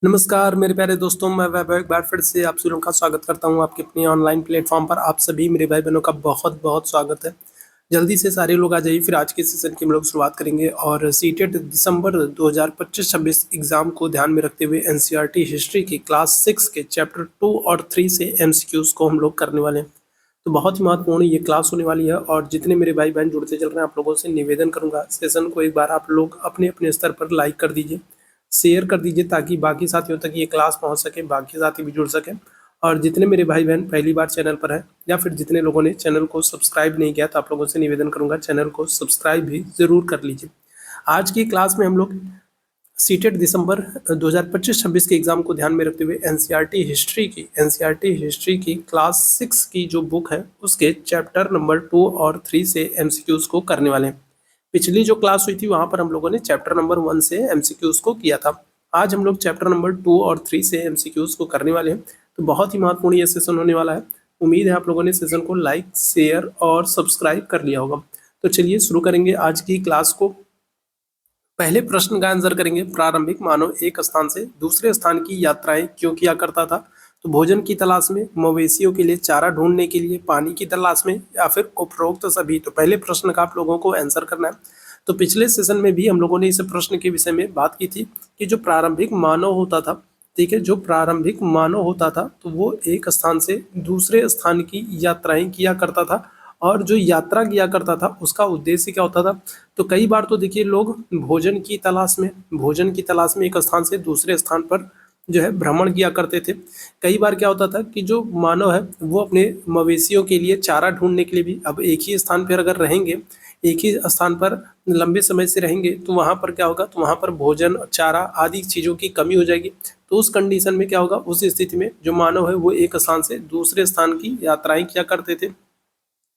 नमस्कार मेरे प्यारे दोस्तों, मैं वैभव एक बार फिर से आप सभी लोगों का स्वागत करता हूं आपके अपने ऑनलाइन प्लेटफॉर्म पर। आप सभी मेरे भाई बहनों का बहुत बहुत स्वागत है। जल्दी से सारे लोग आ जाइए, फिर आज के सेशन की हम लोग शुरुआत करेंगे। और सीटेट दिसंबर 2025-26 एग्जाम को ध्यान में रखते हुए एनसीईआरटी हिस्ट्री की क्लास 6 के चैप्टर 2 और 3 से एमसीक्यूज को हम लोग करने वाले हैं। तो बहुत ही महत्वपूर्ण ये क्लास होने वाली है। और जितने मेरे भाई बहन जुड़ते चल रहे हैं, आप लोगों से निवेदन करूंगा, सेशन को एक बार आप लोग अपने अपने स्तर पर लाइक कर दीजिए, शेयर कर दीजिए, ताकि बाकी साथियों तक ये क्लास पहुंच सके, बाकी साथी भी जुड़ सकें। और जितने मेरे भाई बहन पहली बार चैनल पर हैं, या फिर जितने लोगों ने चैनल को सब्सक्राइब नहीं किया, तो आप लोगों से निवेदन करूंगा चैनल को सब्सक्राइब भी जरूर कर लीजिए। आज की क्लास में हम लोग सीटेट दिसंबर 2025-26 के एग्जाम को ध्यान में रखते हुए एनसीईआरटी हिस्ट्री की क्लास 6 की जो बुक है उसके चैप्टर नंबर 2 और 3 से एमसीक्यूज को करने वाले हैं। पिछली जो क्लास हुई थी वहां पर हम लोगों ने चैप्टर नंबर 1 से एमसीक्यूज को किया था। आज हम लोग चैप्टर नंबर 2 और 3 से एमसीक्यूज को करने वाले हैं। तो बहुत ही महत्वपूर्ण ये सेशन होने वाला है। उम्मीद है आप लोगों ने सेशन को लाइक, शेयर और सब्सक्राइब कर लिया होगा। तो चलिए शुरू करेंगे आज की क्लास को। पहले प्रश्न का आंसर करेंगे, प्रारंभिक मानव एक स्थान से दूसरे स्थान की यात्राएं क्यों किया करता था? तो भोजन की तलाश में, मवेशियों के लिए चारा ढूंढने के लिए, पानी की तलाश में, या फिर उपरोक्त सभी। तो पहले प्रश्न का आप लोगों को आंसर करना है। तो पिछले सेशन में भी हम लोगों ने इस प्रश्न के विषय में बात की थी कि जो प्रारंभिक मानव होता था, ठीक है, जो प्रारंभिक मानव होता था तो वो एक स्थान से दूसरे स्थान की यात्राएं किया करता था। और जो यात्रा किया करता था उसका उद्देश्य क्या होता था? तो कई बार तो देखिए लोग भोजन की तलाश में एक स्थान से दूसरे स्थान पर जो है भ्रमण किया करते थे। कई बार क्या होता था कि जो मानव है वो अपने मवेशियों के लिए चारा ढूंढने के लिए भी, अब एक ही स्थान पर अगर रहेंगे, एक ही स्थान पर लंबे समय से रहेंगे, तो वहाँ पर क्या होगा, तो वहाँ पर भोजन, चारा आदि चीज़ों की कमी हो जाएगी। तो उस कंडीशन में क्या होगा, उस स्थिति में जो मानव है वो एक स्थान से दूसरे स्थान की यात्राएं किया करते थे।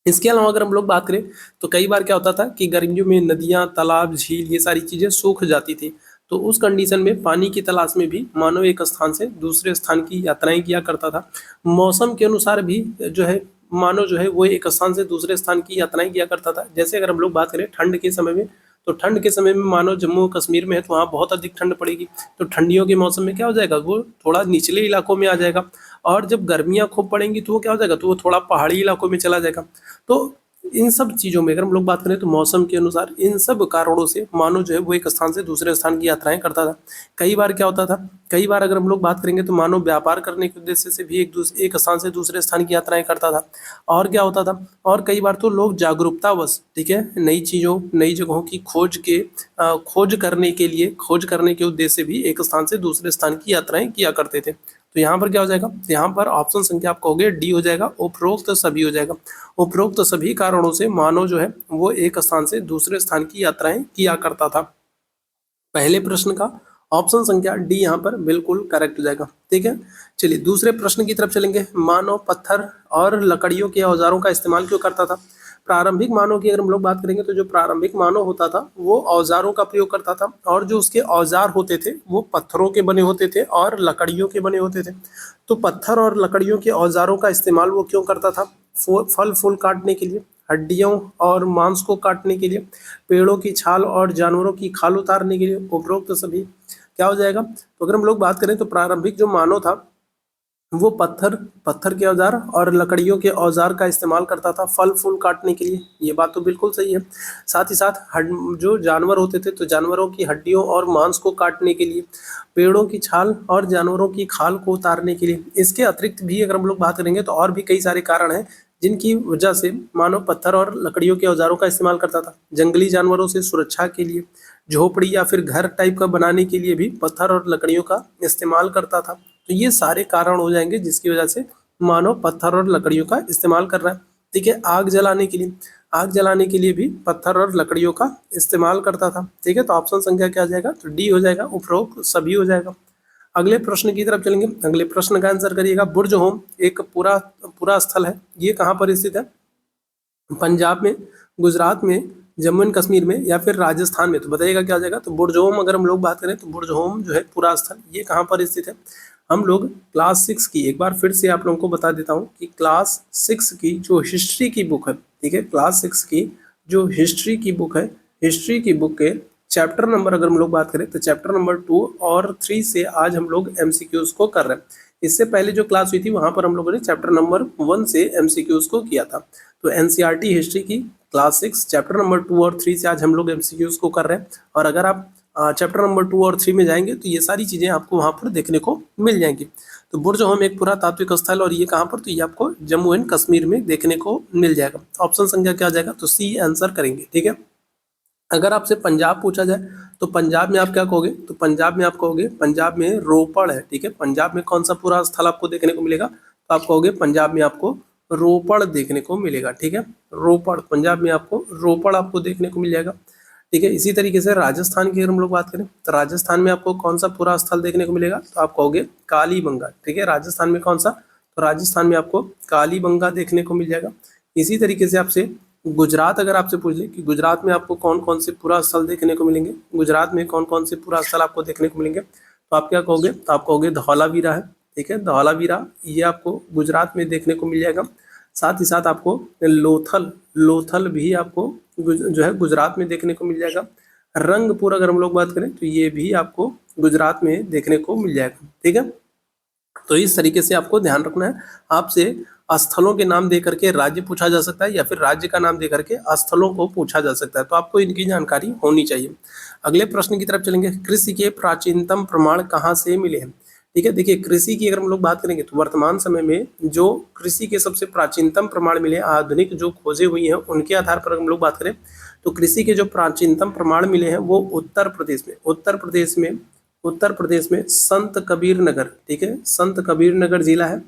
इसके अलावा अगर हम लोग बात करें तो कई बार क्या होता था कि गर्मियों में नदियां, तालाब, झील ये सारी चीजें सूख जाती थी। तो उस कंडीशन में पानी की तलाश में भी मानव एक स्थान से दूसरे स्थान की यात्राएं किया करता था। मौसम के अनुसार भी जो है मानव जो है वो एक स्थान से दूसरे स्थान की यात्राएं किया करता था। जैसे अगर हम लोग बात करें ठंड के समय में, तो ठंड के समय में मानो जम्मू कश्मीर में है तो वहाँ बहुत अधिक ठंड पड़ेगी। तो ठंडियों के मौसम में क्या हो जाएगा, वो थोड़ा निचले इलाकों में आ जाएगा। और जब गर्मियाँ खूब पड़ेंगी तो वो क्या हो जाएगा, तो वो थोड़ा पहाड़ी इलाकों में चला जाएगा। तो इन सब चीज़ों में अगर हम लोग बात करें तो मौसम के अनुसार इन सब कारणों से मानव जो है वो एक स्थान से दूसरे स्थान की यात्राएं करता था। कई बार क्या होता था, कई बार अगर हम लोग बात करेंगे तो मानव व्यापार करने के उद्देश्य से भी एक स्थान से दूसरे स्थान की यात्राएं करता था। और क्या होता था, और कई बार तो लोग जागरूकतावश, ठीक है, नई चीज़ों, नई जगहों की खोज करने के उद्देश्य से भी एक स्थान से दूसरे स्थान की यात्राएं किया करते थे। तो यहाँ पर क्या हो जाएगा, यहाँ पर ऑप्शन संख्या आपका हो गया डी हो जाएगा, उपरोक्त सभी हो जाएगा। उपरोक्त सभी कारणों से मानव जो है वो एक स्थान से दूसरे स्थान की यात्राएं किया करता था। पहले प्रश्न का ऑप्शन संख्या डी यहाँ पर बिल्कुल करेक्ट हो जाएगा। ठीक है, चलिए दूसरे प्रश्न की तरफ चलेंगे। मानव पत्थर और लकड़ियों के औजारों का इस्तेमाल क्यों करता था? प्रारंभिक मानव की अगर हम लोग बात करेंगे तो जो प्रारंभिक मानव होता था वो औजारों का प्रयोग करता था, और जो उसके औजार होते थे वो पत्थरों के बने होते थे और लकड़ियों के बने होते थे। तो पत्थर और लकड़ियों के औजारों का इस्तेमाल वो क्यों करता था? फल फूल काटने के लिए, हड्डियों और मांस को काटने के लिए, पेड़ों की छाल और जानवरों की खाल उतारने के लिए, उपरोक्त सभी। क्या हो जाएगा, तो अगर हम लोग बात करें तो प्रारंभिक जो मानव था वो पत्थर के औजार और लकड़ियों के औजार का इस्तेमाल करता था फल फूल काटने के लिए। ये बात तो बिल्कुल सही है। साथ ही साथ जो जानवर होते थे तो जानवरों की हड्डियों और मांस को काटने के लिए, पेड़ों की छाल और जानवरों की खाल को उतारने के लिए। इसके अतिरिक्त भी अगर हम लोग बात करेंगे तो और भी कई सारे कारण हैं जिनकी वजह से मानव पत्थर और लकड़ियों के औजारों का इस्तेमाल करता था। जंगली जानवरों से सुरक्षा के लिए, झोपड़ी या फिर घर टाइप का बनाने के लिए भी पत्थर और लकड़ियों का इस्तेमाल करता था। तो ये सारे कारण हो जाएंगे जिसकी वजह से मानव पत्थर और लकड़ियों का इस्तेमाल कर रहा है। ठीक है, आग जलाने के लिए भी पत्थर और लकड़ियों का इस्तेमाल करता था। ठीक है, तो ऑप्शन संख्या क्या आ जाएगा, तो डी हो जाएगा, उपरोक्त सभी हो जाएगा। अगले प्रश्न की तरफ चलेंगे। अगले प्रश्न का आंसर करिएगा। बुर्ज होम एक पूरा स्थल है, ये कहाँ पर स्थित है? पंजाब में, गुजरात में, जम्मू एंड कश्मीर में, या फिर राजस्थान में? तो बताइएगा क्या आ जाएगा। तो बुर्ज होम अगर हम लोग बात करें तो बुर्ज होम जो है पूरा स्थल, ये कहाँ पर स्थित है? हम लोग क्लास 6 की, एक बार फिर से आप लोगों को बता देता हूँ कि क्लास 6 की जो हिस्ट्री की बुक है, ठीक है, क्लास 6 की जो हिस्ट्री की बुक है, हिस्ट्री की बुक के चैप्टर नंबर अगर हम लोग बात करें तो चैप्टर नंबर 2 और 3 से आज हम लोग एमसीक्यूज को कर रहे हैं। इससे पहले जो क्लास हुई थी वहां पर हम लोगों ने चैप्टर नंबर 1 से एमसीक्यूज को किया था। तो एनसीईआरटी हिस्ट्री की क्लास 6 चैप्टर नंबर 2 और 3 से आज हम लोग एमसीक्यूज को कर रहे हैं। और अगर आप चैप्टर नंबर 2 और 3 में जाएंगे तो ये सारी चीजें आपको वहां पर देखने को मिल जाएंगी। तो बुर्ज होम एक पुरातात्विक स्थल, और ये कहाँ पर, तो ये आपको जम्मू एंड कश्मीर में देखने को मिल जाएगा। ऑप्शन संख्या क्या आ जाएगा, तो सी आंसर करेंगे। ठीक है, अगर आपसे पंजाब पूछा जाए तो पंजाब में आप क्या कहोगे, तो पंजाब में आप कहोगे पंजाब में रोपड़ है। ठीक है, पंजाब में कौन सा पूरा स्थल आपको देखने को मिलेगा, तो आप कहोगे पंजाब में आपको रोपड़ देखने को मिलेगा। ठीक है, रोपड़, पंजाब में आपको रोपड़ आपको देखने को मिल जाएगा। ठीक है, इसी तरीके से राजस्थान की अगर हम लोग बात करें तो राजस्थान में आपको कौन सा पूरा स्थल देखने को मिलेगा, तो आप कहोगे कालीबंगा। ठीक है, राजस्थान में कौन सा, तो राजस्थान में आपको कालीबंगा देखने को मिल जाएगा। इसी तरीके से आपसे गुजरात अगर आपसे पूछ ले कि गुजरात में आपको कौन कौन से पूरा स्थल देखने को मिलेंगे, गुजरात में कौन कौन से पूरा स्थल आपको देखने को मिलेंगे, तो आप क्या कहोगे, तो आप कहोगे धौलावीरा है। ठीक है, धौलावीरा ये आपको गुजरात में देखने को मिल जाएगा। साथ ही साथ आपको लोथल, लोथल भी आपको जो है गुजरात में देखने को मिल जाएगा। रंगपुर अगर हम लोग बात करें तो ये भी आपको गुजरात में देखने को मिल जाएगा। ठीक है, तो इस तरीके से आपको ध्यान रखना है। आपसे स्थलों के नाम दे करके राज्य पूछा जा सकता है, या फिर राज्य का नाम दे करके स्थलों को पूछा जा सकता है, तो आपको इनकी जानकारी होनी चाहिए। अगले प्रश्न की तरफ चलेंगे। कृषि के प्राचीनतम प्रमाण कहाँ से मिले हैं। ठीक है, देखिए कृषि की अगर हम लोग बात करेंगे तो वर्तमान समय में जो कृषि के सबसे प्राचीनतम प्रमाण मिले, आधुनिक जो खोजें हुई हैं उनके आधार पर हम लोग बात करें तो कृषि के जो प्राचीनतम प्रमाण मिले हैं वो उत्तर प्रदेश में, उत्तर प्रदेश में संत कबीर नगर। ठीक है, संत कबीर नगर जिला है,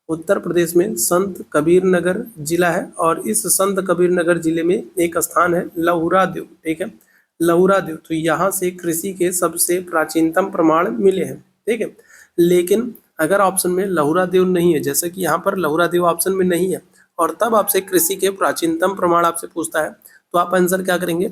उत्तर प्रदेश में संत कबीर नगर जिला है। और इस संत कबीर नगर जिले में एक स्थान है लहुरा देव। ठीक है, लहुरा देव, तो यहाँ से कृषि के सबसे प्राचीनतम प्रमाण मिले हैं। ठीक है, लेकिन अगर ऑप्शन में लहुरा देव नहीं है, जैसे कि यहाँ पर लहुरा देव ऑप्शन में नहीं है, और तब आपसे कृषि के प्राचीनतम प्रमाण आपसे पूछता है, तो आप आंसर क्या करेंगे,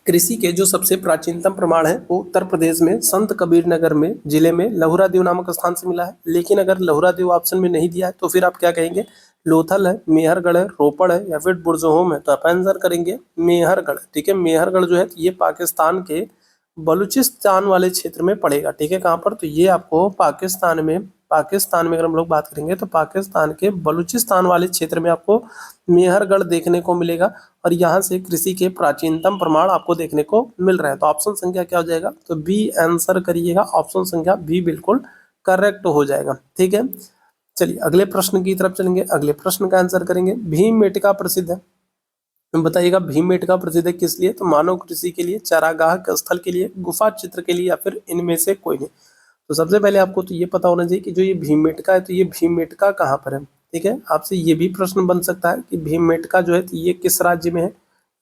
कृषि के जो सबसे प्राचीनतम प्रमाण है वो उत्तर प्रदेश में संत कबीर नगर में जिले में लहुरा देव नामक स्थान से मिला है। लेकिन अगर लहुरा देव ऑप्शन में नहीं दिया है तो फिर आप क्या कहेंगे, लोथल है, मेहरगढ़ है, रोपड़ है, या फिर बुरजोहोम है, तो आप आंसर करेंगे मेहरगढ़। ठीक है, मेहरगढ़ जो है ये पाकिस्तान के बलूचिस्तान वाले क्षेत्र में पड़ेगा। ठीक है, कहाँ पर, तो ये आपको पाकिस्तान में अगर हम लोग बात करेंगे तो पाकिस्तान के बलूचिस्तान वाले क्षेत्र में आपको मेहरगढ़ देखने को मिलेगा। और यहाँ से कृषि के प्राचीनतम प्रमाण आपको देखने को मिल रहे हैं। तो ऑप्शन संख्या क्या हो जाएगा, तो बी आंसर करिएगा। ऑप्शन संख्या बी बिल्कुल करेक्ट हो जाएगा। ठीक है, चलिए अगले प्रश्न की तरफ चलेंगे। अगले प्रश्न का आंसर करेंगे। भीमबेटका प्रसिद्ध है, बताइएगा भीमबेटका प्रसिद्ध है किस लिए, तो मानव कृषि के लिए, चारागाह स्थल के लिए, गुफा चित्र के लिए, या फिर इनमें से कोई नहीं। तो सबसे पहले आपको तो ये पता होना चाहिए कि जो ये भीमबेटका है तो ये भीमबेटका कहाँ पर है। ठीक है, आपसे ये भी प्रश्न बन सकता है कि भीमबेटका जो है तो ये किस राज्य में है,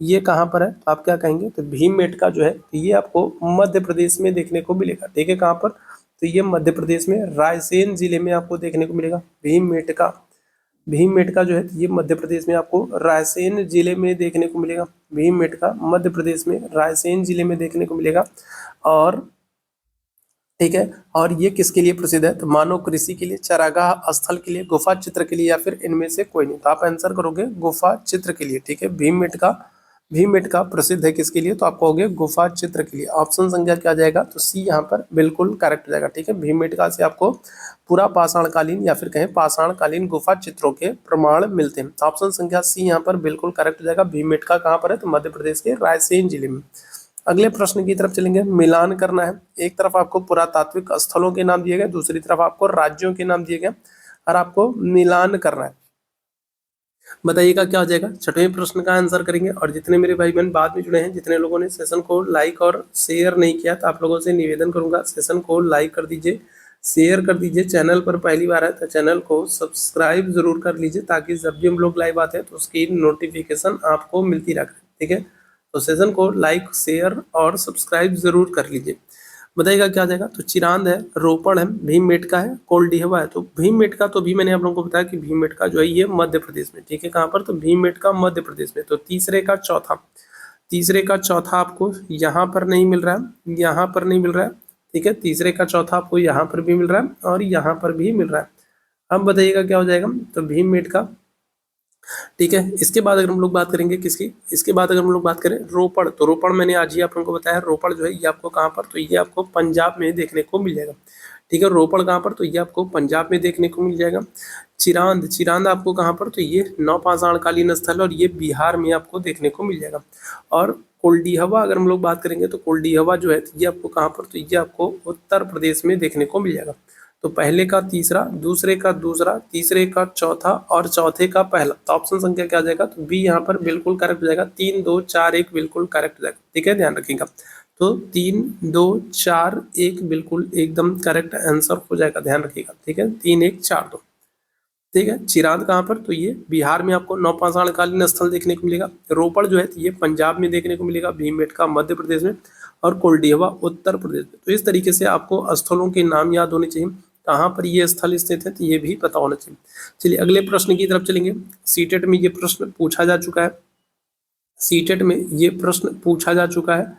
ये कहाँ पर है, तो आप क्या कहेंगे, तो भीमबेटका जो है तो ये आपको मध्य प्रदेश में देखने को मिलेगा। ठीक है, कहाँ पर, तो ये मध्य प्रदेश में रायसेन जिले में आपको देखने को मिलेगा। भीमबेटका जो है ये मध्य प्रदेश में आपको रायसेन जिले में देखने को मिलेगा। भीमबेटका मध्य प्रदेश में रायसेन जिले में देखने को मिलेगा। और ठीक है, और ये किसके लिए प्रसिद्ध है, तो मानव कृषि के लिए, चारागाह स्थल के लिए, गुफा चित्र के लिए, या फिर इनमें से कोई नहीं। तो आप आंसर करोगे गुफा चित्र के लिए। ठीक है, भीमबेटका प्रसिद्ध है किसके लिए, तो आप कहोगे गुफा चित्र के लिए। ऑप्शन संख्या क्या जाएगा, तो सी यहाँ पर बिल्कुल करेक्ट हो जाएगा। ठीक है, भीमबेटका से आपको पूरा पाषाणकालीन या फिर कहें पाषाणकालीन गुफा चित्रों के प्रमाण मिलते हैं। तो ऑप्शन संख्या सी यहाँ पर बिल्कुल करेक्ट हो जाएगा। भीमबेटका कहाँ पर है, तो मध्य प्रदेश के रायसेन जिले में। अगले प्रश्न की तरफ चलेंगे। मिलान करना है, एक तरफ आपको पुरातात्विक स्थलों के नाम दिए गए, दूसरी तरफ आपको राज्यों के नाम दिए गए, और आपको मिलान करना है। बताइएगा क्या हो जाएगा। छठवें प्रश्न का आंसर करेंगे। और जितने मेरे भाई बहन बाद में जुड़े हैं, जितने लोगों ने सेशन को लाइक और शेयर नहीं किया, तो आप लोगों से निवेदन करूंगा सेशन को लाइक कर दीजिए, शेयर कर दीजिए। चैनल पर पहली बार है तो चैनल को सब्सक्राइब जरूर कर लीजिए, ताकि जब भी हम लोग लाइव आते हैं तो उसकी नोटिफिकेशन आपको मिलती रहे। ठीक है, तो सेशन को लाइक, शेयर और सब्सक्राइब जरूर कर लीजिए। बताइएगा क्या जाएगा, तो चिरांद है, रोपड़ है, भीमबेटका है, कोल्डिहवा है। तो भीमबेटका तो भी मैंने आप लोगों को बताया कि भीमबेटका जो है ये मध्य प्रदेश में। ठीक है, कहाँ पर, तो भीमबेटका मध्य प्रदेश में। तो तीसरे का चौथा आपको यहाँ पर नहीं मिल रहा है, यहाँ पर नहीं मिल रहा है। ठीक है, तीसरे का चौथा आपको यहाँ पर भी मिल रहा है और यहाँ पर भी मिल रहा है। अब बताइएगा क्या हो जाएगा, तो भीमबेटका ठीक है। इसके बाद अगर हम लोग बात करेंगे किसकी, इसके बाद अगर हम लोग बात करें रोपड़, तो रोपड़ मैंने आज ही आप लोगों को बताया, रोपड़ जो है ये आपको कहाँ पर, तो ये आपको पंजाब में देखने को मिल जाएगा। ठीक है, रोपड़ कहाँ पर, तो ये आपको पंजाब में देखने को मिल जाएगा। चिरांद, चिरांद आपको कहाँ पर, तो ये नवपाषाणकालीन स्थल और ये बिहार में आपको देखने को मिल जाएगा। और कोल्डिहवा अगर हम लोग बात करेंगे तो कोल्डिहवा जो है ये आपको कहाँ पर, तो ये आपको उत्तर प्रदेश में देखने को मिल जाएगा। तो पहले का तीसरा, दूसरे का दूसरा, तीसरे का चौथा और चौथे का पहला, तो ऑप्शन संख्या क्या आ जाएगा, तो बी यहाँ पर बिल्कुल करेक्ट हो जाएगा। 3 2 4 1 बिल्कुल करेक्ट हो जाएगा। ठीक है, ध्यान रखिएगा। तो 3 2 4 1 बिल्कुल एकदम करेक्ट आंसर हो जाएगा, ध्यान रखिएगा। ठीक है, 3 1 4 2। ठीक है, चिरांद कहाँ पर, तो ये बिहार में आपको नवपाषाणकालीन स्थल देखने को मिलेगा। रोपड़ जो है ये पंजाब में देखने को मिलेगा, भीमबेटका मध्य प्रदेश में, और कोल्डिहवा उत्तर प्रदेश में। तो इस तरीके से आपको स्थलों के नाम याद होने चाहिए, कहाँ पर ये स्थल स्थित है तो ये भी पता होना चाहिए। चलिए अगले प्रश्न की तरफ चलेंगे। सीटेट में ये प्रश्न पूछा जा चुका है, सीटेट में ये प्रश्न पूछा जा चुका है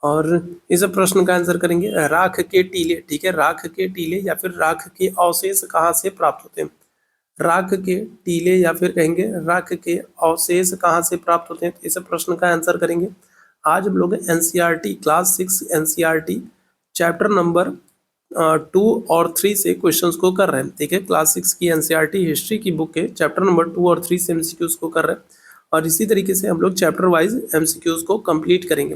और इस प्रश्न का आंसर करेंगे राख के टीले। ठीक है, राख के टीले या फिर राख के अवशेष कहाँ से प्राप्त होते हैं। राख के टीले या फिर कहेंगे राख के अवशेष कहाँ से प्राप्त होते हैं, तो इस प्रश्न का आंसर करेंगे। आज हम लोग NCERT class 6 NCERT chapter number 2 और 3 से क्वेश्चंस को कर रहे हैं। ठीक है, क्लास 6 की एनसीईआरटी हिस्ट्री की बुक के चैप्टर नंबर 2 और 3 से एमसीक्यूज को कर रहे हैं और इसी तरीके से हम लोग चैप्टर वाइज एमसीक्यूज को कंप्लीट करेंगे।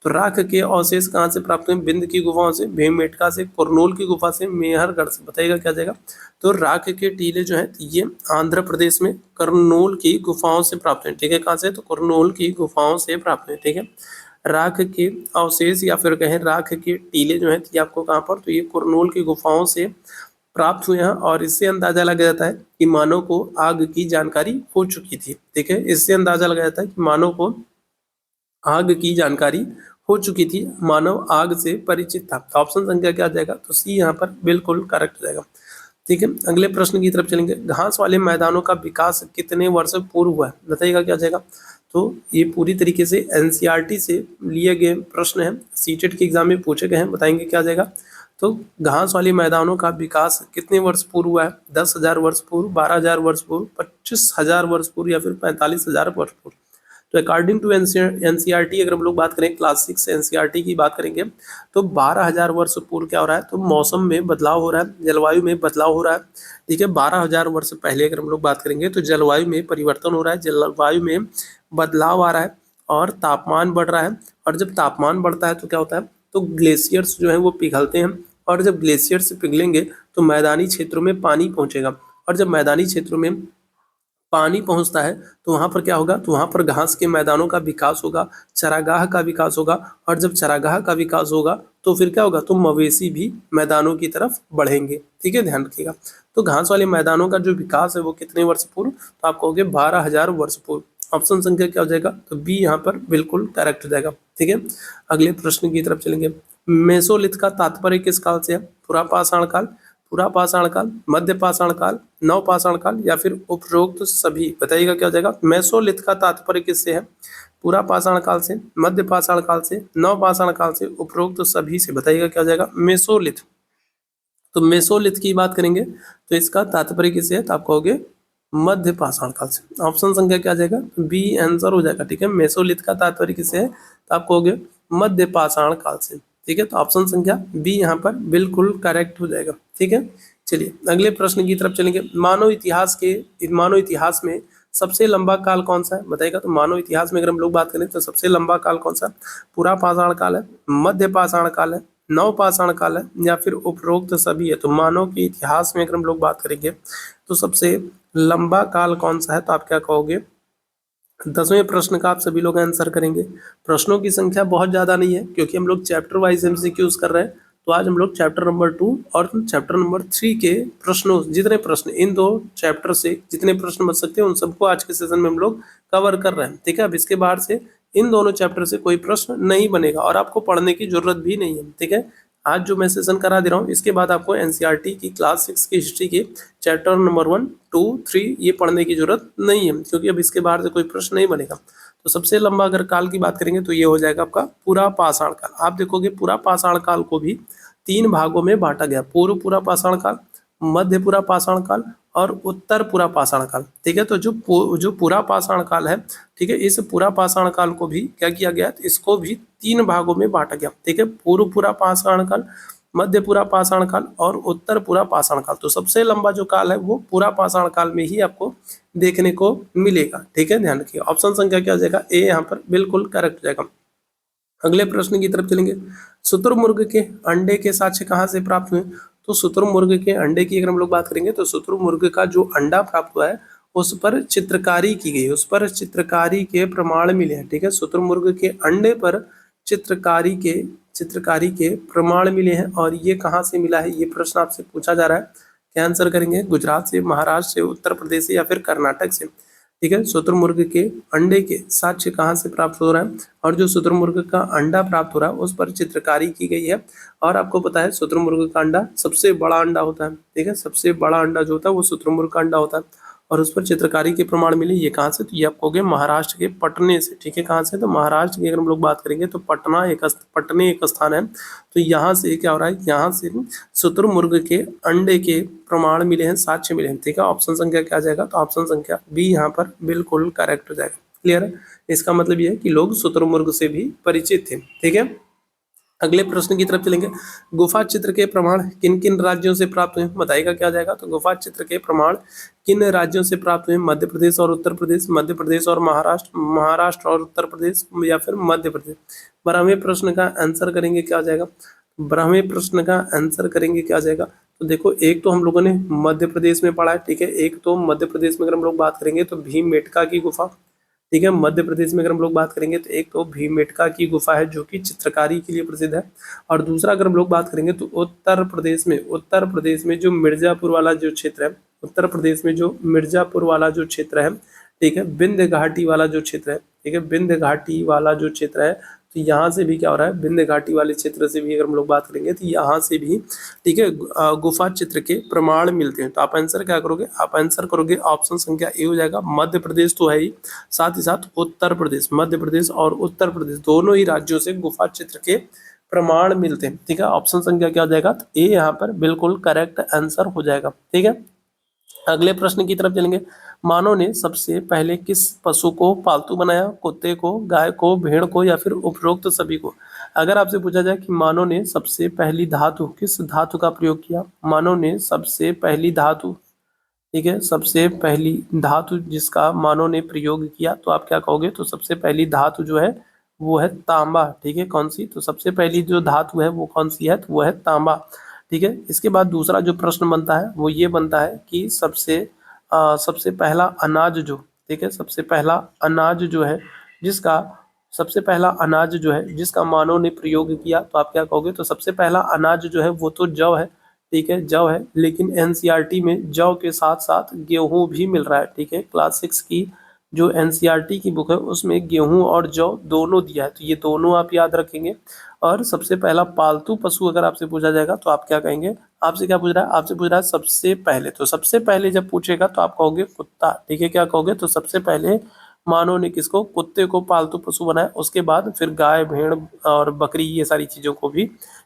तो राख के अवशेष कहाँ से प्राप्त हुए, बिंद की गुफाओं से, भीमबेटका से, कुरनूल की गुफा से, मेहरगढ़ से। बताइएगा क्या जाएगा। तो राख के टीले जो है ये आंध्र प्रदेश में कुरनूल की गुफाओं से प्राप्त हुए। ठीक है, कहाँ से, तो कुरनूल की गुफाओं से प्राप्त हुए। ठीक है, राख के अवशेष या फिर कहें राख के टीले जो है ये आपको कहाँ पर, तो ये कुरनूल की गुफाओं से प्राप्त हुए हैं और इससे अंदाजा लगाया जाता है कि मानव को आग की जानकारी हो चुकी थी। ठीक है, इससे अंदाजा लगाया जाता है कि मानव को आग की जानकारी हो चुकी थी, मानव आग से परिचित था। तो ऑप्शन संख्या क्या आ जाएगा, तो सी यहाँ पर बिल्कुल करेक्ट हो जाएगा। ठीक है, अगले प्रश्न की तरफ चलेंगे। घास वाले मैदानों का विकास कितने वर्ष पूर्व हुआ है, बताइएगा क्या जाएगा। तो ये पूरी तरीके से एनसीईआरटी से लिए गए प्रश्न हैं, सीटेट के एग्जाम में पूछे गए हैं, बताएंगे क्या जाएगा। तो घास वाले मैदानों का विकास कितने वर्ष पूर्व हुआ है, 10,000 वर्ष पूर्व, 12,000 वर्ष पूर्व, 25,000 वर्ष पूर्व या फिर 45,000 वर्ष पूर्व। तो अकॉर्डिंग टू एनसीईआरटी अगर हम लोग बात करें, क्लास 6 एनसीईआरटी की बात करेंगे तो 12,000 वर्ष पूर्व क्या हो रहा है, तो मौसम में बदलाव हो रहा है, जलवायु में बदलाव हो रहा है। ठीक है, 12,000 वर्ष पहले अगर हम लोग बात करेंगे तो जलवायु में परिवर्तन हो रहा है, जलवायु में बदलाव आ रहा है और तापमान बढ़ रहा है। और जब तापमान बढ़ता है तो क्या होता है, तो ग्लेशियर्स जो है वो पिघलते हैं और जब ग्लेशियर्स पिघलेंगे तो मैदानी क्षेत्रों में पानी पहुंचेगा और जब मैदानी क्षेत्रों में पानी पहुंचता है तो वहाँ पर क्या होगा, तो वहाँ पर घास के मैदानों का विकास होगा, चरागाह का विकास होगा और जब चरागाह का विकास होगा तो फिर क्या होगा, तो मवेशी भी मैदानों की तरफ बढ़ेंगे। ठीक है, ध्यान रखिएगा। तो घास वाले मैदानों का जो विकास है वो कितने वर्ष पूर्व, तो आप कहोगे 12,000 वर्ष पूर्व। ऑप्शन संख्या क्या हो जाएगा, तो बी यहाँ पर बिल्कुल करेक्ट हो जाएगा। ठीक है, अगले प्रश्न की तरफ चलेंगे। मेसोलिथ का तात्पर्य किस काल से है, पुरापाषाण काल, पुरापाषाण काल, मध्य पाषाण काल, नवपाषाण काल या फिर उपरोक्त सभी। बताइएगा क्या हो जाएगा। मेसोलिथ का तात्पर्य किससे है, पुरापाषाण काल से, मध्य पाषाण काल से, नवपाषाण काल से, उपरोक्त सभी से। बताइएगा क्या हो जाएगा। मेसोलिथ, तो मेसोलिथ की बात करेंगे तो इसका तात्पर्य किससे है, तो आप कहोगे मध्य पाषाण काल से। ऑप्शन संख्या क्या आ जाएगा, बी आंसर हो जाएगा। ठीक है, मेसोलिथ का तात्पर्य किससे है, तो आप कहोगे मध्य पाषाण काल से। ठीक है, तो ऑप्शन संख्या बी यहाँ पर बिल्कुल करेक्ट हो जाएगा। ठीक है, चलिए अगले प्रश्न की तरफ चलेंगे। मानव इतिहास में सबसे लंबा काल कौन सा है, बताइएगा। तो मानव इतिहास में अगर हम लोग बात करें तो सबसे लंबा काल कौन सा, पुरापाषाण काल है, मध्य पाषाण काल है, नवपाषाण काल है या फिर उपरोक्त सभी है। तो मानव के इतिहास में अगर हम लोग बात करेंगे तो सबसे लंबा काल कौन सा है, तो आप क्या कहोगे। 10वें प्रश्न का आप सभी लोग आंसर करेंगे। प्रश्नों की संख्या बहुत ज़्यादा नहीं है क्योंकि हम लोग चैप्टर वाइज एमसीक्यूज कर रहे हैं। तो आज हम लोग चैप्टर नंबर 2 और चैप्टर नंबर 3 के प्रश्नों, जितने प्रश्न इन दो चैप्टर से जितने प्रश्न बच सकते हैं उन सबको आज के सेशन में हम लोग कवर कर रहे हैं। ठीक है, अब इसके बाहर से इन दोनों चैप्टर से कोई प्रश्न नहीं बनेगा और आपको पढ़ने की जरूरत भी नहीं है। ठीक है, आज जो मैं सेशन करा दे रहा हूँ इसके बाद आपको एनसीईआरटी की क्लास 6 की हिस्ट्री के चैप्टर नंबर 1, 2, 3 ये पढ़ने की जरूरत नहीं है क्योंकि अब इसके बाहर से कोई प्रश्न नहीं बनेगा। तो सबसे लंबा अगर काल की बात करेंगे तो ये हो जाएगा आपका पुरापाषाण काल। आप देखोगे पुरापाषाण काल को भी 3 भागों में बांटा गया, पूर्व पुरापाषाण काल, मध्यपुरा पाषाण काल और उत्तर पुरा पाषाण काल। ठीक है, तो जो पूरा पाषाण काल है, ठीक है, इस पूरा पाषाण काल को भी क्या किया गया, इसको भी 3 भागों में बांटा गया। ठीक है, पूर्व पूरा पाषाण काल, मध्यपुरा पाषाण काल और उत्तर पुरा पाषाण काल। तो सबसे लंबा जो काल है वो पूरा पाषाण काल में ही आपको देखने को मिलेगा। ठीक है, ध्यान रखिए। ऑप्शन संख्या क्या हो जाएगा, ए यहाँ पर बिल्कुल करेक्ट हो जाएगा। अगले प्रश्न की तरफ चलेंगे। शुतुरमुर्ग के अंडे के साक्ष्य कहाँ से प्राप्त हुए? तो शुतुरमुर्ग के अंडे की अगर हम लोग बात करेंगे तो शुतुरमुर्ग का जो अंडा प्राप्त हुआ है उस पर चित्रकारी की गई, उस पर चित्रकारी के प्रमाण मिले हैं। ठीक है, शुतुरमुर्ग के अंडे पर चित्रकारी के प्रमाण मिले हैं। और ये कहाँ से मिला है, ये प्रश्न आपसे पूछा जा रहा है। क्या आंसर करेंगे? गुजरात से, महाराष्ट्र से, उत्तर प्रदेश से या फिर कर्नाटक से। ठीक है, शुतुरमुर्ग के अंडे के साक्ष्य कहाँ से प्राप्त हो रहा है? और जो शुतुरमुर्ग का अंडा प्राप्त हो रहा है उस पर चित्रकारी की गई है। और आपको पता है शुतुरमुर्ग का अंडा सबसे बड़ा अंडा होता है। ठीक है, सबसे बड़ा अंडा जो होता है वो शुतुरमुर्ग का अंडा होता है और उस पर चित्रकारी के प्रमाण मिले। ये कहाँ से? तो ये आपको हो गया महाराष्ट्र के पटने से। ठीक है, कहाँ से? तो महाराष्ट्र की अगर हम लोग बात करेंगे तो पटने एक स्थान है। तो यहाँ से क्या हो रहा है, यहाँ से शुतुरमुर्ग के अंडे के प्रमाण मिले हैं, साक्ष्य मिले हैं। ठीक है, ऑप्शन संख्या क्या आ जाएगा? तो ऑप्शन संख्या बी यहाँ पर बिल्कुल करेक्ट हो जाएगा। क्लियर है? इसका मतलब ये है कि लोग शुतुरमुर्ग से भी परिचित थे। ठीक है, अगले प्रश्न की तरफ चलेंगे। गुफा चित्र के प्रमाण किन किन राज्यों से प्राप्त हुए? बताइएगा क्या जाएगा? तो गुफा चित्र के प्रमाण किन राज्यों से प्राप्त हुए? मध्य प्रदेश और उत्तर प्रदेश, मध्य प्रदेश और महाराष्ट्र, महाराष्ट्र और उत्तर प्रदेश, या फिर मध्य प्रदेश। 12वें प्रश्न का आंसर करेंगे क्या जाएगा? 12वें प्रश्न का आंसर करेंगे क्या जाएगा? तो देखो, एक तो हम लोगों ने मध्य प्रदेश में पढ़ा है। ठीक है, एक तो मध्य प्रदेश में अगर हम लोग बात करेंगे तो भीमबेटका की गुफा। ठीक है, मध्य प्रदेश में अगर हम लोग बात करेंगे तो एक तो भीमबेटका की गुफा है जो कि चित्रकारी के लिए प्रसिद्ध है। और दूसरा अगर हम लोग बात करेंगे तो उत्तर प्रदेश में जो मिर्जापुर वाला जो क्षेत्र है, उत्तर प्रदेश में जो मिर्जापुर वाला जो क्षेत्र है, ठीक है, विंध्य घाटी वाला जो क्षेत्र है, ठीक है, विंध्य घाटी वाला जो क्षेत्र है, तो यहाँ से भी क्या हो रहा है, विंध्य घाटी वाले क्षेत्र से भी अगर हम लोग बात करेंगे तो यहाँ से भी, ठीक है, गुफा चित्र के प्रमाण मिलते हैं। तो आप आंसर क्या करोगे? आप आंसर करोगे ऑप्शन संख्या ए हो जाएगा। मध्य प्रदेश तो है ही, साथ ही साथ उत्तर प्रदेश, मध्य प्रदेश और उत्तर प्रदेश दोनों ही राज्यों से गुफा चित्र के प्रमाण मिलते हैं। ठीक है, ऑप्शन संख्या क्या हो जाएगा? तो ए यहाँ पर बिल्कुल करेक्ट आंसर हो जाएगा। ठीक है, अगले प्रश्न की तरफ चलेंगे। मानव ने सबसे पहले किस पशु को पालतू बनाया? कुत्ते को, गाय को, भेड़ को या फिर उपरोक्त सभी को? अगर आपसे पूछा जाए कि मानव ने सबसे पहली धातु, किस धातु का प्रयोग किया? मानव ने सबसे पहली धातु, ठीक है, सबसे पहली धातु जिसका मानव ने प्रयोग किया, तो आप क्या कहोगे? तो सबसे पहली धातु जो है वो है तांबा। ठीक है, कौन सी? तो सबसे पहली जो धातु है वो कौन सी है? तो वो है तांबा। ठीक है, इसके बाद दूसरा जो प्रश्न बनता है वो ये बनता है कि सबसे पहला अनाज जो, ठीक है, सबसे पहला अनाज जो है जिसका सबसे पहला अनाज जो है जिसका मानव ने प्रयोग किया, तो आप क्या कहोगे? तो सबसे पहला अनाज जो है वो तो जौ है। ठीक है, जौ है, लेकिन एनसीईआरटी में जौ के साथ साथ गेहूं भी मिल रहा है। ठीक है, क्लास 6 की जो एनसीईआरटी की बुक है उसमें गेहूं और जौ दोनों दिया है, तो ये दोनों आप याद रखेंगे। और सबसे पहला पालतू पशु अगर आपसे पूछा जाएगा तो आप क्या कहेंगे? आपसे क्या पूछ रहा है? आपसे पूछ रहा है सबसे पहले, तो सबसे पहले जब पूछेगा तो आप कहोगे कुत्ता। ठीक है, क्या कहोगे? तो सबसे पहले मानव ने किसको? कुत्ते को पालतू पशु बनाया, उसके बाद फिर गाय, भेड़ और बकरी, ये सारी चीजों को भी,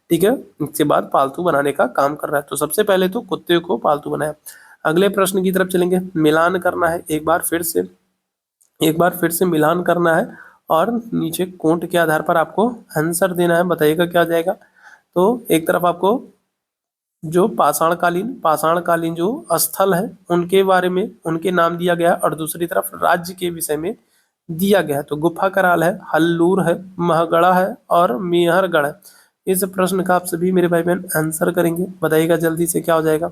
ठीक है, इसके बाद पालतू बनाने का काम कर रहा है। तो सबसे पहले तो कुत्ते को पालतू बनाया। अगले प्रश्न की तरफ चलेंगे। मिलान करना है, एक बार फिर से मिलान करना है और नीचे कोट के आधार पर आपको आंसर देना है। बताइएगा क्या जाएगा? तो एक तरफ आपको जो पाषाणकालीन जो स्थल है उनके बारे में, उनके नाम दिया गया और दूसरी तरफ राज्य के विषय में दिया गया है। तो गुफा कराल है, हल्लूर है, महगढ़ा है और मेहरगढ़ है। इस प्रश्न का आप सभी मेरे भाई बहन आंसर करेंगे। बताइएगा जल्दी से क्या हो जाएगा?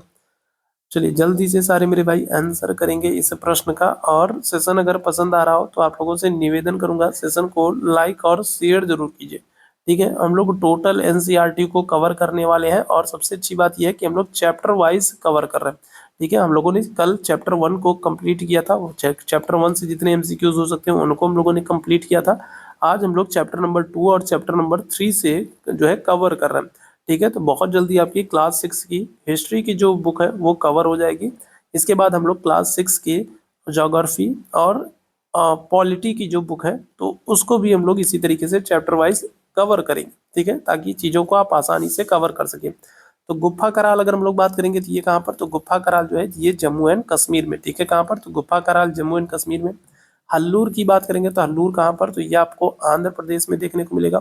चलिए जल्दी से सारे मेरे भाई आंसर करेंगे इस प्रश्न का। और सेशन अगर पसंद आ रहा हो तो आप लोगों से निवेदन करूंगा, सेशन को लाइक और शेयर जरूर कीजिए। ठीक है, हम लोग टोटल एनसीईआरटी को कवर करने वाले हैं और सबसे अच्छी बात यह है कि हम लोग चैप्टर वाइज कवर कर रहे हैं। ठीक है, हम लोगों ने कल चैप्टर 1 को कंप्लीट किया था, चैप्टर 1 से जितने एमसीक्यूज हो सकते हैं उनको हम लोगों ने कंप्लीट किया था। आज हम लोग चैप्टर नंबर 2 और चैप्टर नंबर 3 से जो है कवर कर रहे हैं। ठीक है, तो बहुत जल्दी आपकी क्लास 6 की हिस्ट्री की जो बुक है वो कवर हो जाएगी। इसके बाद हम लोग क्लास 6 की ज्योग्राफी और पॉलिटी की जो बुक है तो उसको भी हम लोग इसी तरीके से चैप्टर वाइज कवर करेंगे। ठीक है, ताकि चीज़ों को आप आसानी से कवर कर सकें। तो गुफा कराल अगर हम लोग बात करेंगे तो ये कहाँ पर, तो गुफा कराल जो है ये जम्मू एंड कश्मीर में, ठीक है। कहाँ पर, तो गुफा कराल जम्मू एंड कश्मीर में। हल्लूर की बात करेंगे तो हल्लूर कहाँ पर, तो ये आपको आंध्र प्रदेश में देखने को मिलेगा।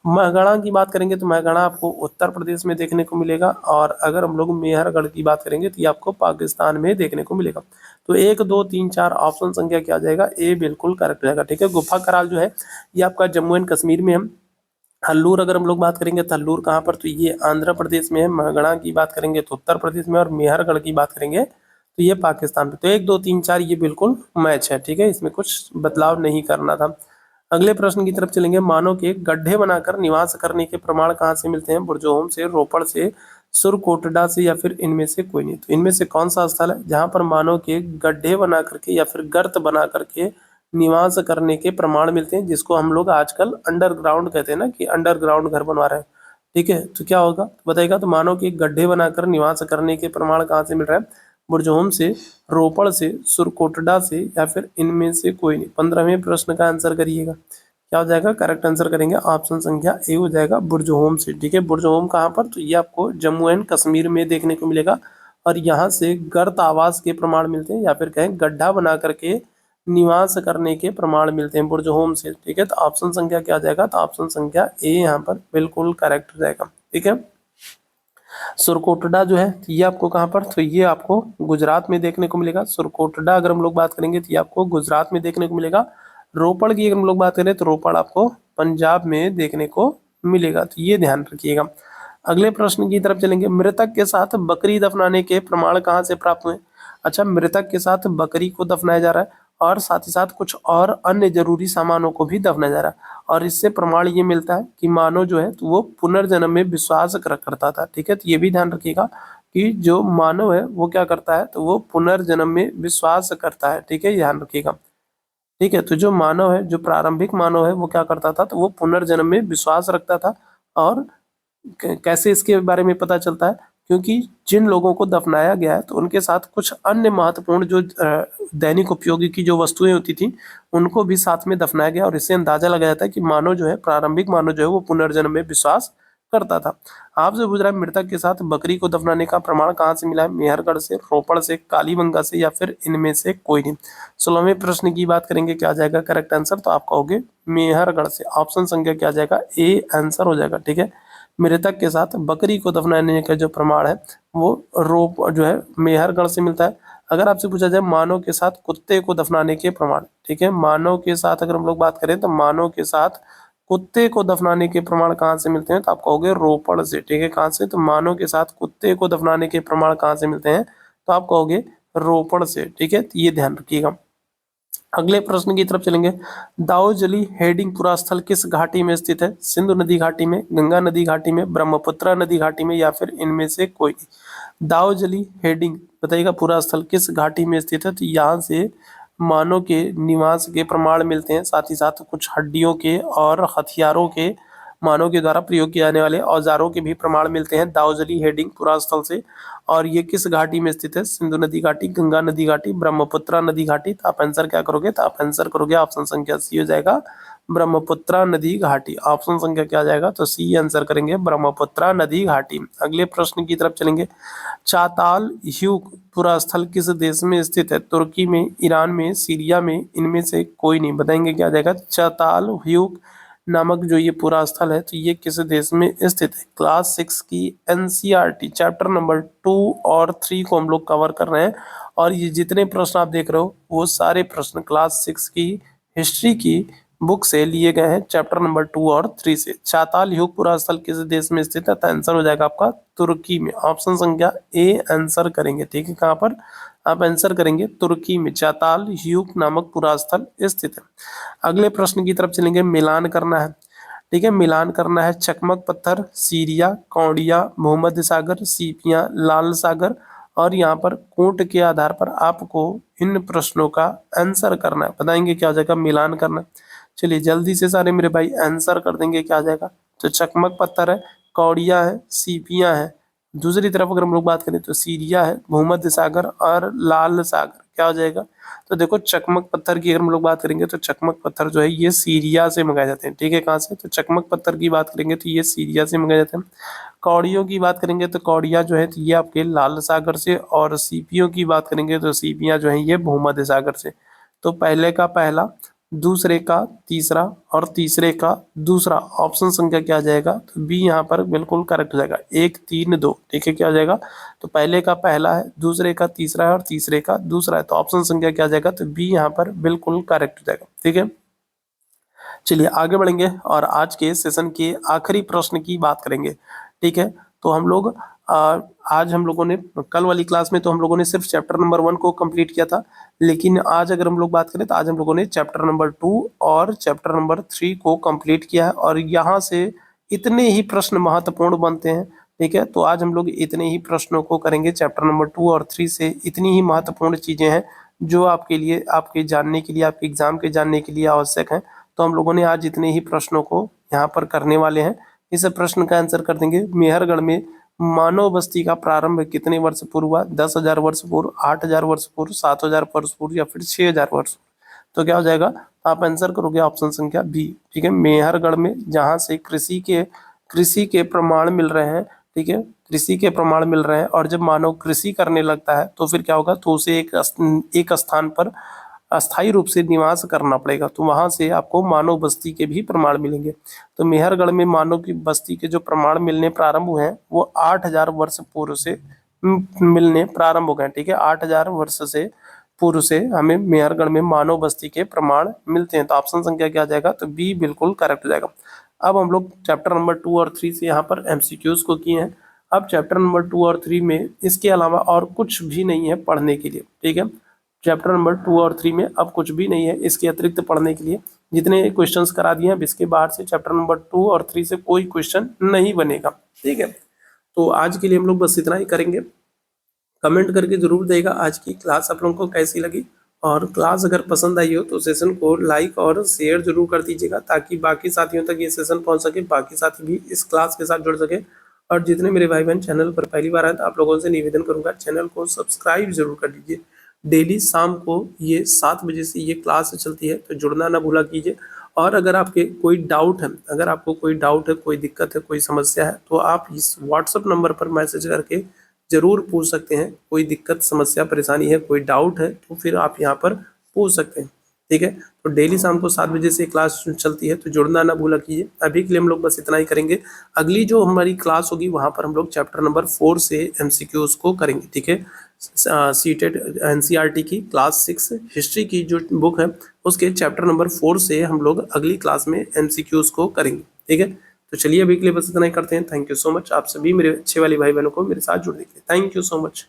महगणा की बात करेंगे तो महगणा आपको उत्तर प्रदेश में देखने को मिलेगा। और अगर हम लोग मेहरगढ़ की बात करेंगे तो ये आपको पाकिस्तान में देखने को मिलेगा। तो 1 2 3 4 ऑप्शन संख्या क्या आ जाएगा, ए बिल्कुल करेक्ट हो जाएगा, ठीक है। गुफा कराल जो है ये आपका जम्मू एंड कश्मीर में है। हल्लूर अगर हम लोग बात करेंगे तो हल्लूर कहाँ पर, तो ये आंध्र प्रदेश में है। महगणा की बात करेंगे तो उत्तर प्रदेश में, और मेहरगढ़ की बात करेंगे तो ये पाकिस्तान में। तो 1 2 3 4 ये बिल्कुल मैच है, ठीक है, इसमें कुछ बदलाव नहीं करना था। अगले प्रश्न की तरफ चलेंगे। मानव के गड्ढे बनाकर निवास करने के प्रमाण कहाँ से मिलते हैं, बुरजोहोम से, रोपड़ से, सुरकोटडा से, या फिर इनमें से कोई नहीं। तो इनमें से कौन सा स्थल है जहाँ पर मानव के गड्ढे बना करके या फिर गर्त बना करके निवास करने के प्रमाण मिलते हैं, जिसको हम लोग आजकल अंडरग्राउंड कहते हैं ना, कि अंडरग्राउंड घर बनवा रहे हैं, ठीक है। तो क्या होगा बताइएगा, तो मानव के गड्ढे बनाकर निवास करने के प्रमाण कहाँ से मिल रहा है, बुरजोहोम से, रोपड़ से, सुरकोटडा से, या फिर इनमें से कोई नहीं। 15वें प्रश्न का आंसर करिएगा, क्या हो जाएगा, करेक्ट आंसर करेंगे ऑप्शन संख्या ए हो जाएगा, बुरजोहोम से, ठीक है। बुरजोहोम कहाँ पर, तो ये आपको जम्मू एंड कश्मीर में देखने को मिलेगा। और यहाँ से गर्त आवास के प्रमाण मिलते हैं, या फिर कहें गड्ढा बना करके निवास करने के प्रमाण मिलते हैं बुरजोहोम से, ठीक है। तो ऑप्शन संख्या क्या आ जाएगा, तो ऑप्शन संख्या ए यहाँ पर बिल्कुल करेक्ट हो जाएगा, ठीक है। सुरकोटडा जो है तो ये आपको कहाँ पर, तो ये आपको गुजरात में देखने को मिलेगा। सुरकोटडा अगर हम लोग बात करेंगे तो ये आपको गुजरात में देखने को मिलेगा। रोपड़ की अगर हम लोग बात करें तो रोपड़ आपको पंजाब में देखने को मिलेगा, तो ये ध्यान रखिएगा। अगले प्रश्न की तरफ चलेंगे। मृतक के साथ बकरी दफनाने के प्रमाण कहाँ से प्राप्त हुए। अच्छा, मृतक के साथ बकरी को दफनाया जा रहा है, और साथ ही साथ कुछ और अन्य जरूरी सामानों को भी दफनाया जा रहा है, और इससे प्रमाण ये मिलता है कि मानव जो है तो वो पुनर्जन्म में विश्वास करता था, ठीक है। तो ये भी ध्यान रखिएगा कि जो मानव है वो क्या करता है, तो वो पुनर्जन्म में विश्वास करता है, ठीक है, ध्यान रखिएगा, ठीक है। तो जो मानव है, जो प्रारंभिक मानव है, वो क्या करता था, तो वो पुनर्जन्म में विश्वास रखता था। और कैसे इसके बारे में पता चलता है, क्योंकि जिन लोगों को दफनाया गया है तो उनके साथ कुछ अन्य महत्वपूर्ण जो दैनिक उपयोगी की जो वस्तुएं होती थी उनको भी साथ में दफनाया गया, और इससे अंदाजा लगाया जाता है कि मानव जो है, प्रारंभिक मानव जो है वो पुनर्जन्म में विश्वास करता था। आपसे पूछ रहा है मृतक के साथ बकरी को दफनाने का प्रमाण कहाँ से मिला है, मेहरगढ़ से, रोपड़ से, कालीबंगा से, या फिर इनमें से कोई नहीं। 16वें प्रश्न की बात करेंगे, क्या आ जाएगा करेक्ट आंसर, तो आप कहोगे मेहरगढ़ से। ऑप्शन संख्या क्या आ जाएगा, ए आंसर हो जाएगा, ठीक है। मृतक के साथ बकरी को दफनाने का जो प्रमाण है वो रोप जो है मेहरगढ़ से मिलता है। अगर आपसे पूछा जाए मानव के साथ कुत्ते को दफनाने के प्रमाण, ठीक है, मानव के साथ अगर हम लोग बात करें तो मानव के साथ कुत्ते को दफनाने के प्रमाण कहाँ से मिलते हैं, तो आप कहोगे रोपड़ से, ठीक है। कहाँ से, तो मानव के साथ कुत्ते को दफनाने के प्रमाण कहाँ से मिलते हैं, तो आप कहोगे रोपड़ से, ठीक है। तो ये ध्यान रखिएगा। अगले प्रश्न की तरफ चलेंगे। दाऊजली हेडिंग पुरा स्थल किस घाटी में स्थित है, सिंधु नदी घाटी में, गंगा नदी घाटी में, ब्रह्मपुत्र नदी घाटी में, या फिर इनमें से कोई नहीं। दाऊजली हेडिंग बताइएगा पूरा स्थल किस घाटी में स्थित है, तो यहाँ से मानव के निवास के प्रमाण मिलते हैं, साथ ही साथ कुछ हड्डियों के और हथियारों के, मानव के द्वारा प्रयोग किए जाने वाले औजारों के भी प्रमाण मिलते हैं दाऊजली हेडिंग पुरा स्थल से। और ये किस घाटी में स्थित है, सिंधु नदी घाटी, गंगा नदी घाटी, ब्रह्मपुत्र नदी घाटी। तो आप आंसर क्या करोगे, तो आप आंसर करोगे ऑप्शन संख्या सी हो जाएगा, ब्रह्मपुत्र नदी घाटी। ऑप्शन संख्या क्या आ जाएगा, तो सी आंसर करेंगे, ब्रह्मपुत्र नदी घाटी। अगले प्रश्न की तरफ चलेंगे। चाताल ह्यूक पुरा स्थल किस देश में स्थित है, तुर्की में, ईरान में, सीरिया में, इनमें से कोई नहीं। बताएंगे क्या आ जाएगा, चाताल ह्यूक नामक जो ये पूरा स्थल है तो ये किस देश में स्थित है। क्लास 6 की एनसीईआरटी चैप्टर नंबर 2 और 3 को हम लोग कवर कर रहे हैं, और ये जितने प्रश्न आप देख रहे हो वो सारे प्रश्न क्लास 6 की हिस्ट्री की बुक से लिए गए हैं, चैप्टर नंबर 2 और 3 से। चाताल ह्यूक पुरा स्थल किस देश में स्थित है, तो आंसर हो जाएगा आपका तुर्की में। ऑप्शन संख्या ए आंसर करेंगे, ठीक है। कहाँ पर आप आंसर करेंगे, तुर्की में चाताल ह्यूक नामक पुरा स्थल स्थित है। अगले प्रश्न की तरफ चलेंगे। मिलान करना है, ठीक है, मिलान करना है। चकमक पत्थर, सीरिया, कौड़िया, भूमध्य सागर, सीपियां, लाल सागर, और यहाँ पर कोट के आधार पर आपको इन प्रश्नों का आंसर करना है। बताएंगे क्या हो जाएगा, मिलान करना। चलिए जल्दी से सारे मेरे भाई आंसर कर देंगे, क्या आ जाएगा, तो चकमक पत्थर है, कौड़िया है, सीपियां है, दूसरी तरफ अगर हम लोग बात करें तो सीरिया है, भूमध्य सागर और लाल सागर क्या हो जाएगा। तो देखो चकमक पत्थर की अगर हम लोग बात करेंगे तो चकमक पत्थर जो है ये सीरिया से मंगाए जाते हैं। ठीक है, कहाँ से, तो चकमक पत्थर की बात करेंगे तो ये सीरिया से मंगाए जाते हैं। कौड़ियों की बात करेंगे तो कौड़िया जो है तो ये आपके लाल सागर से, और सीपियों की बात करेंगे तो सीपियाँ जो है ये भूमध्य सागर से। तो पहले का पहला, दूसरे का तीसरा और तीसरे का दूसरा, ऑप्शन संख्या क्या आ जाएगा, तो बी यहाँ पर बिल्कुल करेक्ट हो जाएगा, 1 3 2। ठीक है, क्या हो जाएगा, तो पहले का पहला है, दूसरे का तीसरा है और तीसरे का दूसरा है, तो ऑप्शन संख्या क्या आ जाएगा, तो बी यहाँ पर बिल्कुल करेक्ट हो जाएगा। ठीक है, चलिए आगे बढ़ेंगे और आज के सेशन के आखिरी प्रश्न की बात करेंगे। ठीक है, तो हम लोग आज हम लोगों ने कल वाली क्लास में तो हम लोगों ने सिर्फ चैप्टर नंबर 1 को कंप्लीट किया था, लेकिन आज अगर हम लोग बात करें तो आज हम लोगों ने चैप्टर नंबर 2 और चैप्टर नंबर 3 को कंप्लीट किया है, और यहाँ से इतने ही प्रश्न महत्वपूर्ण बनते हैं। ठीक है, तो आज हम लोग इतने ही प्रश्नों को करेंगे, चैप्टर नंबर 2 और 3 से इतनी ही महत्वपूर्ण चीजें हैं जो आपके लिए, आपके जानने के लिए, आपके एग्जाम के जानने के लिए आवश्यक है। तो हम लोगों ने आज इतने ही प्रश्नों को यहाँ पर करने वाले हैं। इस प्रश्न का आंसर कर देंगे, मेहरगढ़ में मानव बस्ती का प्रारंभ कितने वर्ष पूर्व हुआ, 10,000 वर्ष पूर्व, 8,000 वर्ष पूर्व, 7,000 वर्ष पूर्व या फिर 6,000 वर्ष। तो क्या हो जाएगा, आप आंसर करोगे ऑप्शन संख्या बी। ठीक है, मेहरगढ़ में जहाँ से कृषि के प्रमाण मिल रहे हैं। ठीक है, कृषि के प्रमाण मिल रहे हैं, और जब मानव कृषि करने लगता है तो फिर क्या होगा, तो उसे एक स्थान पर अस्थायी रूप से निवास करना पड़ेगा, तो वहां से आपको मानव बस्ती के भी प्रमाण मिलेंगे। तो मेहरगढ़ में मानव की बस्ती के जो प्रमाण मिलने प्रारंभ हुए हैं वो 8,000 वर्ष पूर्व से मिलने प्रारंभ हो गए। ठीक है, 8,000 वर्ष से पूर्व से हमें मेहरगढ़ में मानव बस्ती के प्रमाण मिलते हैं। तो ऑप्शन संख्या क्या आ जाएगा, तो बी बिल्कुल करेक्ट हो जाएगा। अब हम लोग चैप्टर नंबर 2 और 3 से यहाँ पर एमसीक्यूज को किए हैं। अब चैप्टर नंबर 2 और 3 में इसके अलावा और कुछ भी नहीं है पढ़ने के लिए। ठीक है, चैप्टर नंबर 2 और 3 में अब कुछ भी नहीं है इसके अतिरिक्त पढ़ने के लिए। जितने क्वेश्चंस करा दिए हैं, अब इसके बाहर से चैप्टर नंबर 2 और 3 से कोई क्वेश्चन नहीं बनेगा। ठीक है, तो आज के लिए हम लोग बस इतना ही करेंगे। कमेंट करके जरूर देगा आज की क्लास आप लोगों को कैसी लगी, और क्लास अगर पसंद आई हो तो सेशन को लाइक और शेयर जरूर कर दीजिएगा, ताकि बाकी साथियों तक ये सेशन पहुंच सके, बाकी साथी भी इस क्लास के साथ जुड़ सके। और जितने मेरे भाई बहन चैनल पर पहली बार आए तो आप लोगों से निवेदन करूंगा, चैनल को सब्सक्राइब जरूर कर दीजिए। डेली शाम को ये 7 बजे से ये क्लास चलती है, तो जुड़ना ना भूला कीजिए। और अगर आपके कोई डाउट है, अगर आपको कोई डाउट है, कोई दिक्कत है, कोई समस्या है, तो आप इस व्हाट्सएप नंबर पर मैसेज करके जरूर पूछ सकते हैं। कोई दिक्कत, समस्या, परेशानी है, कोई डाउट है, तो फिर आप यहाँ पर पूछ सकते हैं। ठीक है, तो डेली शाम को 7 बजे से क्लास चलती है, तो जुड़ना ना भूला कीजिए। अभी के लिए हम लोग बस इतना ही करेंगे। अगली जो हमारी क्लास होगी वहाँ पर हम लोग चैप्टर नंबर 4 से एमसीक्यूज को करेंगे। ठीक है, सीटेट एनसीईआरटी की क्लास 6 हिस्ट्री की जो बुक है उसके चैप्टर नंबर 4 से हम लोग अगली क्लास में एमसीक्यूज को करेंगे। ठीक है, तो चलिए अभी के लिए बस इतना ही करते हैं। थैंक यू सो मच आप सभी मेरे अच्छे वाले भाई बहनों को मेरे साथ जुड़ने के लिए। Thank you so much.